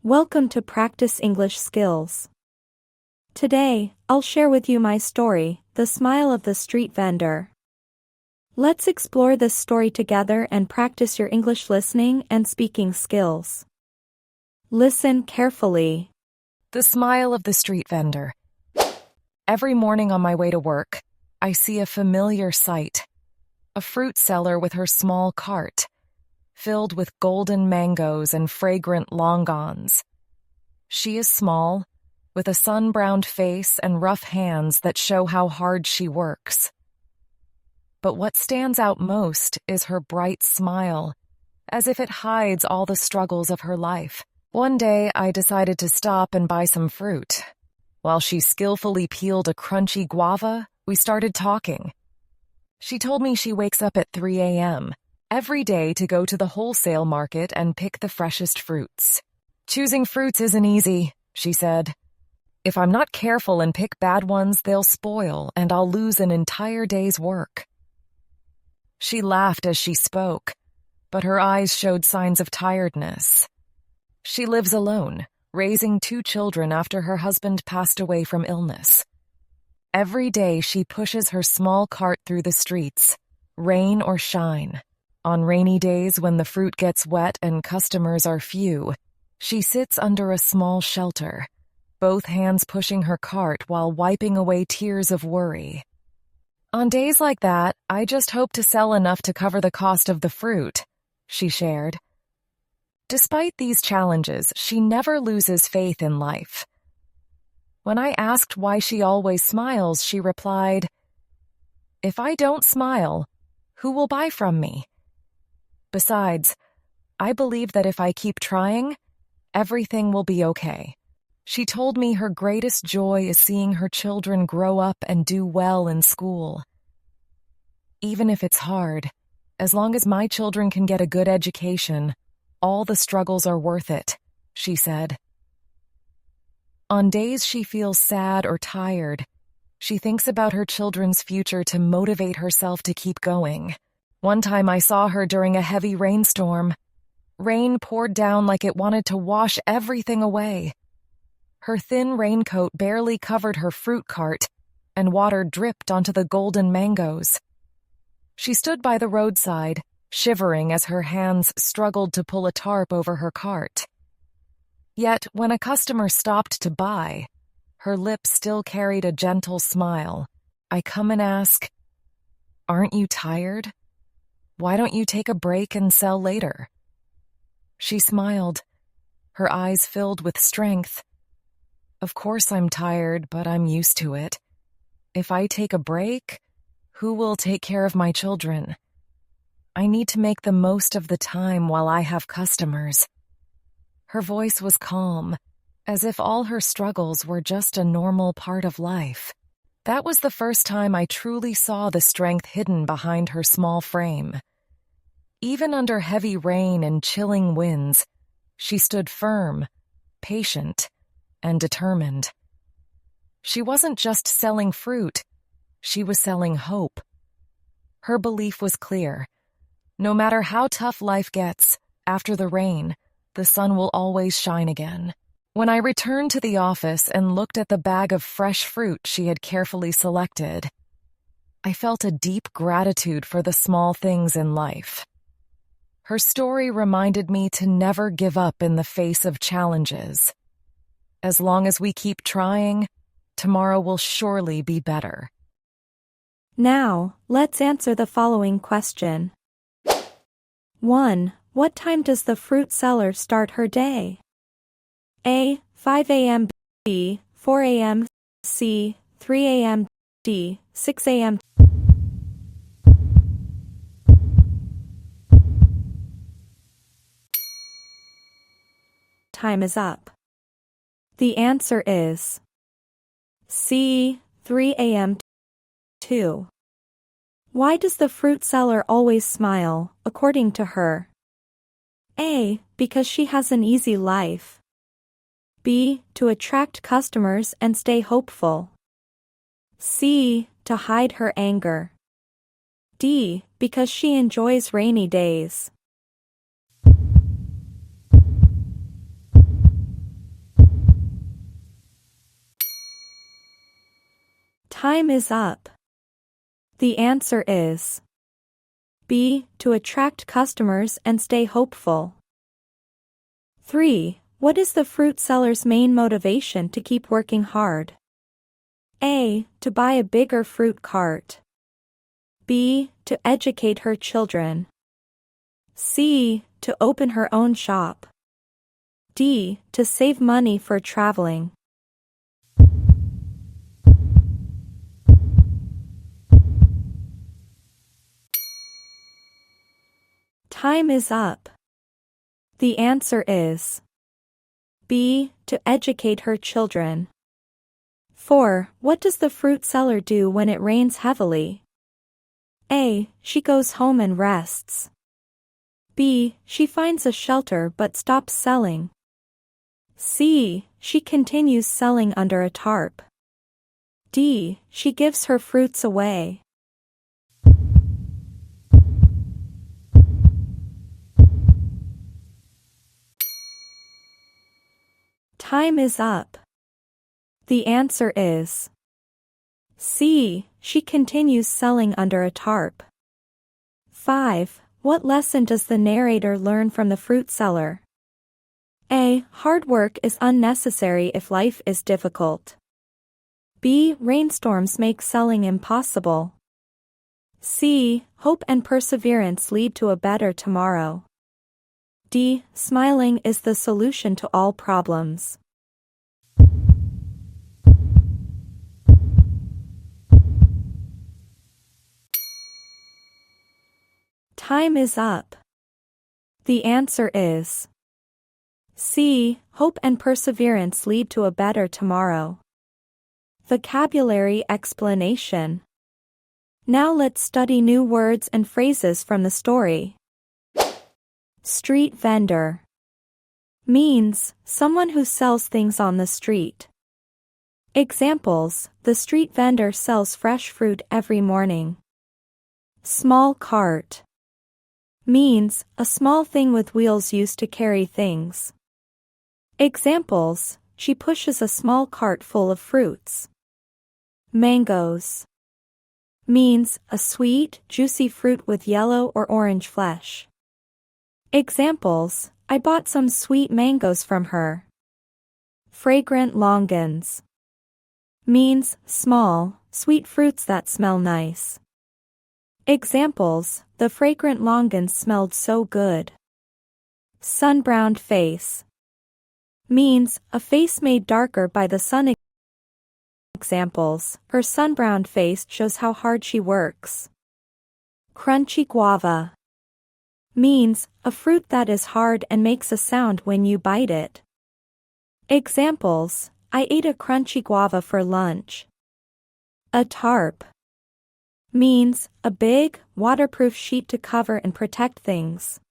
Welcome to Practice English Skills. Today, I'll share with you my story, The Smile of the Street Vendor. Let's explore this story together and practice your English listening and speaking skills. Listen carefully. The smile of the street vendor. Every morning on my way to work, I see a familiar sight. A fruit seller with her small cart, filled with golden mangoes and fragrant longans. She is small, with a sun-browned face and rough hands that show how hard she works. But what stands out most is her bright smile, as if it hides all the struggles of her life. One day, I decided to stop and buy some fruit. While she skillfully peeled a crunchy guava, we started talking. She told me she wakes up at 3 a.m. every day to go to the wholesale market and pick the freshest fruits. Choosing fruits isn't easy, she said. If I'm not careful and pick bad ones, they'll spoil and I'll lose an entire day's work. She laughed as she spoke, but her eyes showed signs of tiredness. She lives alone, raising 2 children after her husband passed away from illness. Every day she pushes her small cart through the streets, rain or shine. On rainy days when the fruit gets wet and customers are few, she sits under a small shelter, both hands pushing her cart while wiping away tears of worry. On days like that, I just hope to sell enough to cover the cost of the fruit, she shared. Despite these challenges, she never loses faith in life. When I asked why she always smiles, she replied, "If I don't smile, who will buy from me? Besides, I believe that if I keep trying, everything will be okay." She told me her greatest joy is seeing her children grow up and do well in school. Even if it's hard, as long as my children can get a good education, all the struggles are worth it, she said. On days she feels sad or tired, she thinks about her children's future to motivate herself to keep going. One time I saw her during a heavy rainstorm. Rain poured down like it wanted to wash everything away. Her thin raincoat barely covered her fruit cart, and water dripped onto the golden mangoes. She stood by the roadside, shivering as her hands struggled to pull a tarp over her cart. Yet, when a customer stopped to buy, her lips still carried a gentle smile. I come and ask, "Aren't you tired? Why don't you take a break and sell later?" She smiled, her eyes filled with strength. "Of course I'm tired, but I'm used to it. If I take a break, who will take care of my children? I need to make the most of the time while I have customers." Her voice was calm, as if all her struggles were just a normal part of life. That was the first time I truly saw the strength hidden behind her small frame. Even under heavy rain and chilling winds, she stood firm, patient, and determined. She wasn't just selling fruit, she was selling hope. Her belief was clear. No matter how tough life gets, after the rain, the sun will always shine again. When I returned to the office and looked at the bag of fresh fruit she had carefully selected, I felt a deep gratitude for the small things in life. Her story reminded me to never give up in the face of challenges. As long as we keep trying, tomorrow will surely be better. Now, let's answer the following question. 1. What time does the fruit seller start her day? A. 5 a.m. B. 4 a.m. C. 3 a.m. D. 6 a.m. Time is up. The answer is C. 3 a.m. 2. Why does the fruit seller always smile, according to her? A. Because she has an easy life. B. To attract customers and stay hopeful. C. To hide her anger. D. Because she enjoys rainy days. Time is up. The answer is B. To attract customers and stay hopeful. 3. What is the fruit seller's main motivation to keep working hard? A. To buy a bigger fruit cart. B. To educate her children. C. To open her own shop. D. To save money for traveling. Time is up. The answer is B. To educate her children. 4. What does the fruit seller do when it rains heavily? A. She goes home and rests. B. She finds a shelter but stops selling. C. She continues selling under a tarp. D. She gives her fruits away. Time is up. The answer is C. She continues selling under a tarp. 5. What lesson does the narrator learn from the fruit seller? A. Hard work is unnecessary if life is difficult. B. Rainstorms make selling impossible. C. Hope and perseverance lead to a better tomorrow. D. Smiling is the solution to all problems. Time is up. The answer is C. Hope and perseverance lead to a better tomorrow. Vocabulary explanation. Now let's study new words and phrases from the story. Street vendor means someone who sells things on the street. Examples: the street vendor sells fresh fruit every morning. Small cart means a small thing with wheels used to carry things. Examples: she pushes a small cart full of fruits. Mangoes means a sweet, juicy fruit with yellow or orange flesh. Examples: I bought some sweet mangoes from her. Fragrant longans means small, sweet fruits that smell nice. Examples: the fragrant longans smelled so good. Sun-browned face means a face made darker by the sun. Examples: her sun-browned face shows how hard she works. Crunchy guava means a fruit that is hard and makes a sound when you bite it. Examples: I ate a crunchy guava for lunch. A tarp means a big, waterproof sheet to cover and protect things.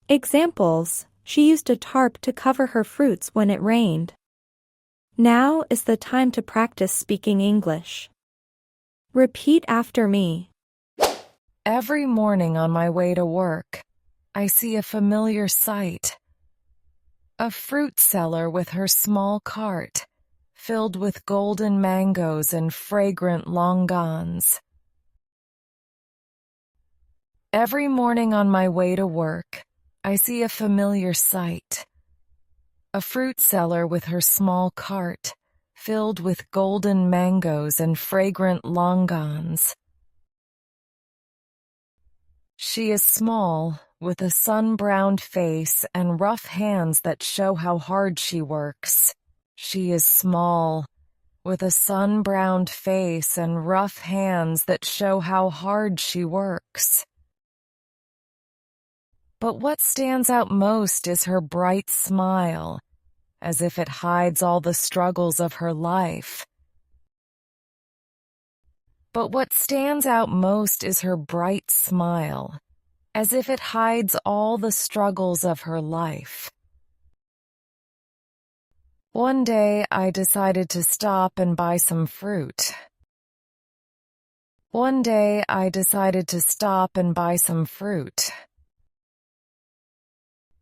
Examples: she used a tarp to cover her fruits when it rained. Now is the time to practice speaking English. Repeat after me. Every morning on my way to work, I see a familiar sight. A fruit seller with her small cart, filled with golden mangoes and fragrant longans. Every morning on my way to work, I see a familiar sight. A fruit seller with her small cart, filled with golden mangoes and fragrant longans. She is small, with a sun-browned face and rough hands that show how hard she works. She is small, with a sun-browned face and rough hands that show how hard she works. But what stands out most is her bright smile, as if it hides all the struggles of her life. But what stands out most is her bright smile, as if it hides all the struggles of her life. One day, I decided to stop and buy some fruit. One day, I decided to stop and buy some fruit.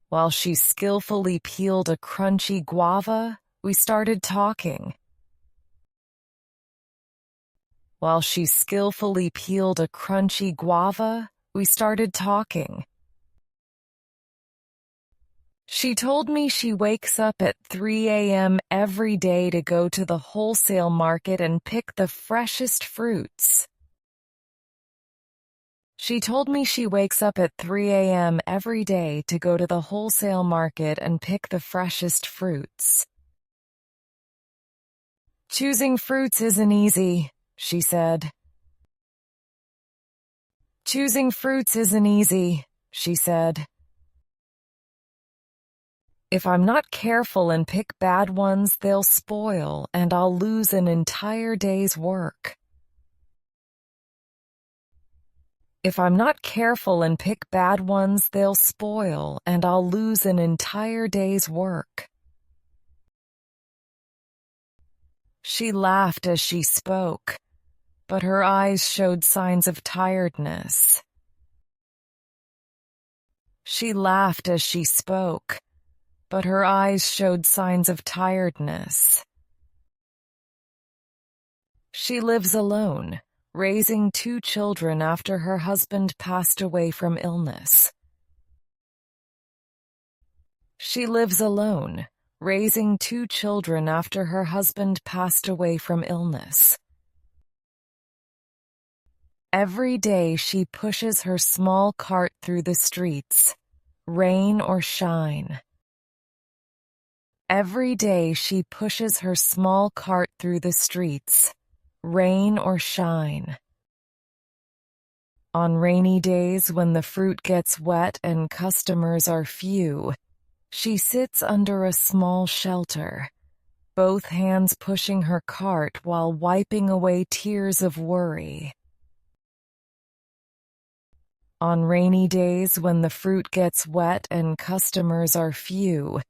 While she skillfully peeled a crunchy guava, we started talking. While she skillfully peeled a crunchy guava, we started talking. She told me she wakes up at 3 a.m. every day to go to the wholesale market and pick the freshest fruits. She told me she wakes up at 3 a.m. every day to go to the wholesale market and pick the freshest fruits. Choosing fruits isn't easy, she said. Choosing fruits isn't easy, she said. If I'm not careful and pick bad ones, they'll spoil, and I'll lose an entire day's work. If I'm not careful and pick bad ones, they'll spoil, and I'll lose an entire day's work. She laughed as she spoke, but her eyes showed signs of tiredness. She laughed as she spoke, but her eyes showed signs of tiredness. She lives alone, raising 2 children after her husband passed away from illness. She lives alone, raising 2 children after her husband passed away from illness. Every day she pushes her small cart through the streets, rain or shine. Every day she pushes her small cart through the streets, rain or shine. On rainy days when the fruit gets wet and customers are few, she sits under a small shelter, both hands pushing her cart while wiping away tears of worry. On rainy days when the fruit gets wet and customers are few,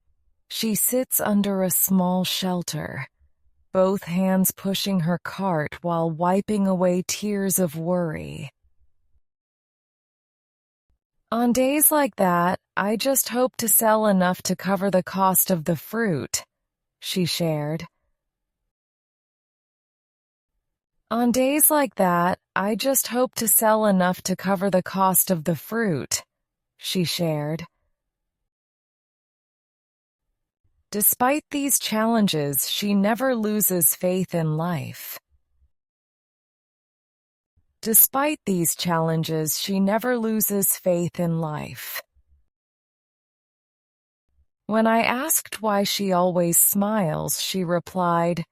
she sits under a small shelter, both hands pushing her cart while wiping away tears of worry. On days like that, I just hope to sell enough to cover the cost of the fruit, she shared. On days like that, I just hope to sell enough to cover the cost of the fruit, she shared. Despite these challenges, she never loses faith in life. Despite these challenges, she never loses faith in life. When I asked why she always smiles, she replied,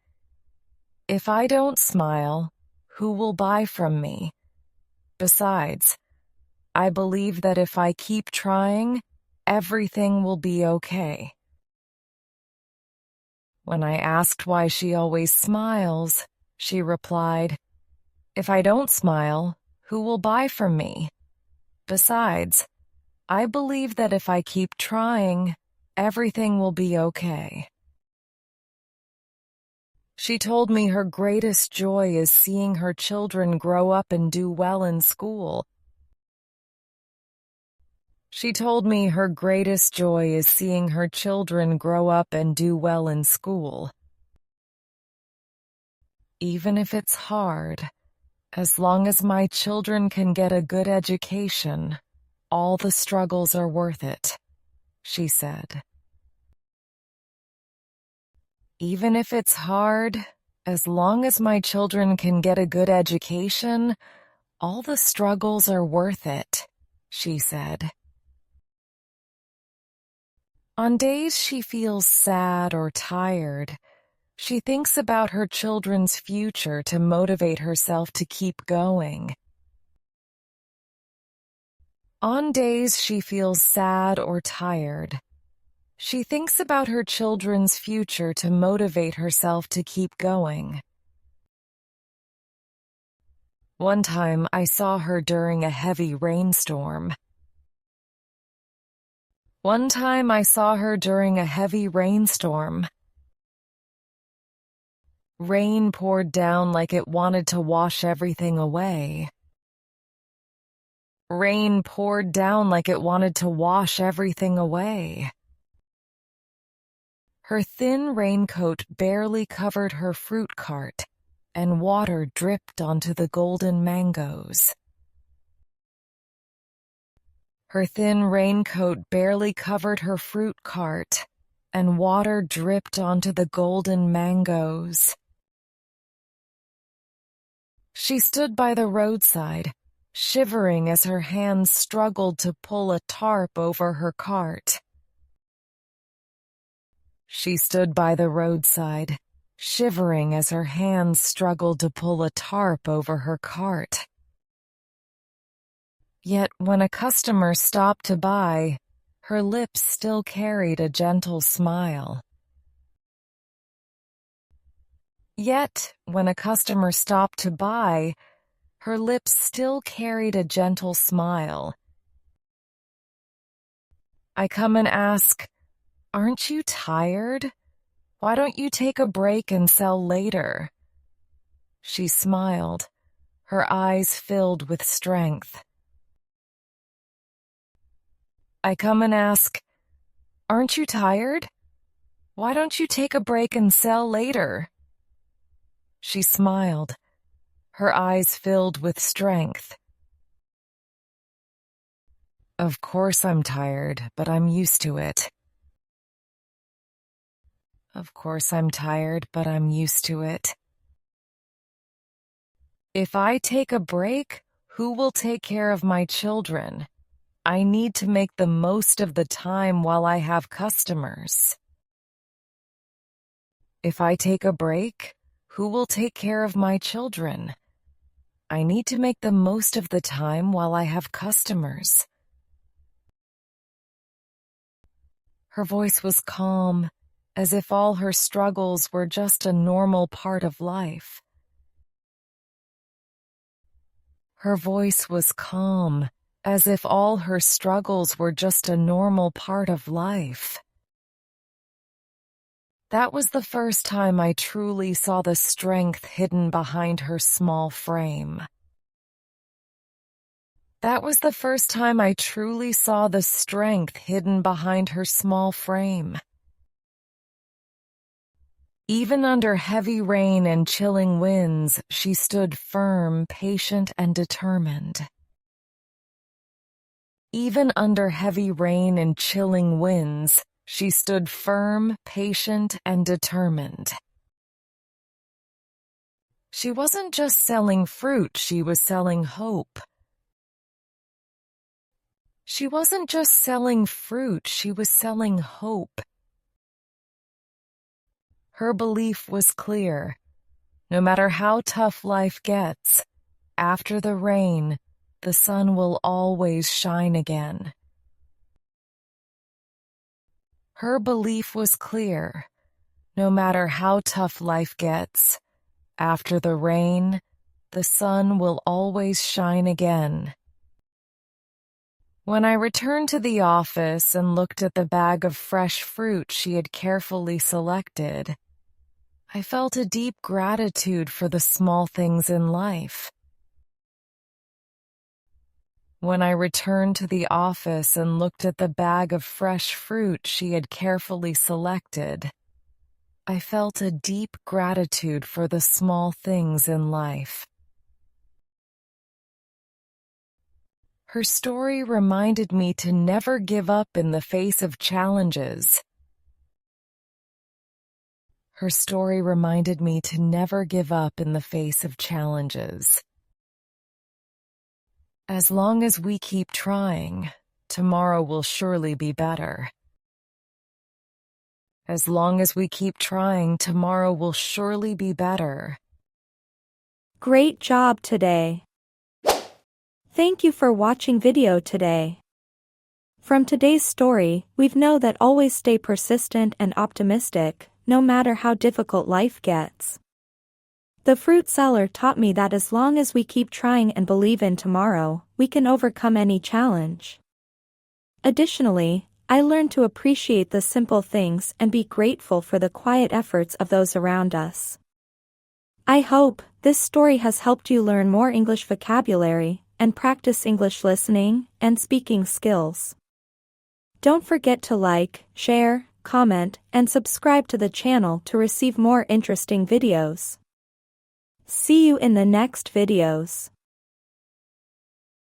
"If I don't smile, who will buy from me? Besides, I believe that if I keep trying, everything will be okay." When I asked why she always smiles, she replied, "If I don't smile, who will buy from me? Besides, I believe that if I keep trying, everything will be okay." She told me her greatest joy is seeing her children grow up and do well in school. She told me her greatest joy is seeing her children grow up and do well in school. Even if it's hard, as long as my children can get a good education, all the struggles are worth it, she said. Even if it's hard, as long as my children can get a good education, all the struggles are worth it, she said. On days she feels sad or tired, she thinks about her children's future to motivate herself to keep going. On days she feels sad or tired, she thinks about her children's future to motivate herself to keep going. One time I saw her during a heavy rainstorm. One time I saw her during a heavy rainstorm. Rain poured down like it wanted to wash everything away. Rain poured down like it wanted to wash everything away. Her thin raincoat barely covered her fruit cart, and water dripped onto the golden mangoes. Her thin raincoat barely covered her fruit cart, and water dripped onto the golden mangoes. She stood by the roadside, shivering as her hands struggled to pull a tarp over her cart. She stood by the roadside, shivering as her hands struggled to pull a tarp over her cart. Yet when a customer stopped to buy, her lips still carried a gentle smile. Yet when a customer stopped to buy, her lips still carried a gentle smile. I come and ask, "Aren't you tired? Why don't you take a break and sell later?" She smiled, her eyes filled with strength. I come and ask, "Aren't you tired? Why don't you take a break and sell later?" She smiled, her eyes filled with strength. Of course I'm tired, but I'm used to it. Of course I'm tired, but I'm used to it. If I take a break, who will take care of my children? I need to make the most of the time while I have customers. If I take a break, who will take care of my children? I need to make the most of the time while I have customers. Her voice was calm, as if all her struggles were just a normal part of life. Her voice was calm, as if all her struggles were just a normal part of life. That was the first time I truly saw the strength hidden behind her small frame. That was the first time I truly saw the strength hidden behind her small frame. Even under heavy rain and chilling winds, she stood firm, patient, and determined. Even under heavy rain and chilling winds, she stood firm, patient, and determined. She wasn't just selling fruit, she was selling hope. She wasn't just selling fruit, she was selling hope. Her belief was clear. No matter how tough life gets, after the rain, the sun will always shine again. Her belief was clear. No matter how tough life gets, after the rain, the sun will always shine again. When I returned to the office and looked at the bag of fresh fruit she had carefully selected, I felt a deep gratitude for the small things in life. When I returned to the office and looked at the bag of fresh fruit she had carefully selected, I felt a deep gratitude for the small things in life. Her story reminded me to never give up in the face of challenges. Her story reminded me to never give up in the face of challenges. As long as we keep trying, tomorrow will surely be better. As long as we keep trying, tomorrow will surely be better. Great job today. Thank you for watching video today. From today's story, we've know that always stay persistent and optimistic, no matter how difficult life gets. The fruit seller taught me that as long as we keep trying and believe in tomorrow, we can overcome any challenge. Additionally, I learned to appreciate the simple things and be grateful for the quiet efforts of those around us. I hope this story has helped you learn more English vocabulary and practice English listening and speaking skills. Don't forget to like, share, comment, and subscribe to the channel to receive more interesting videos. See you in the next videos.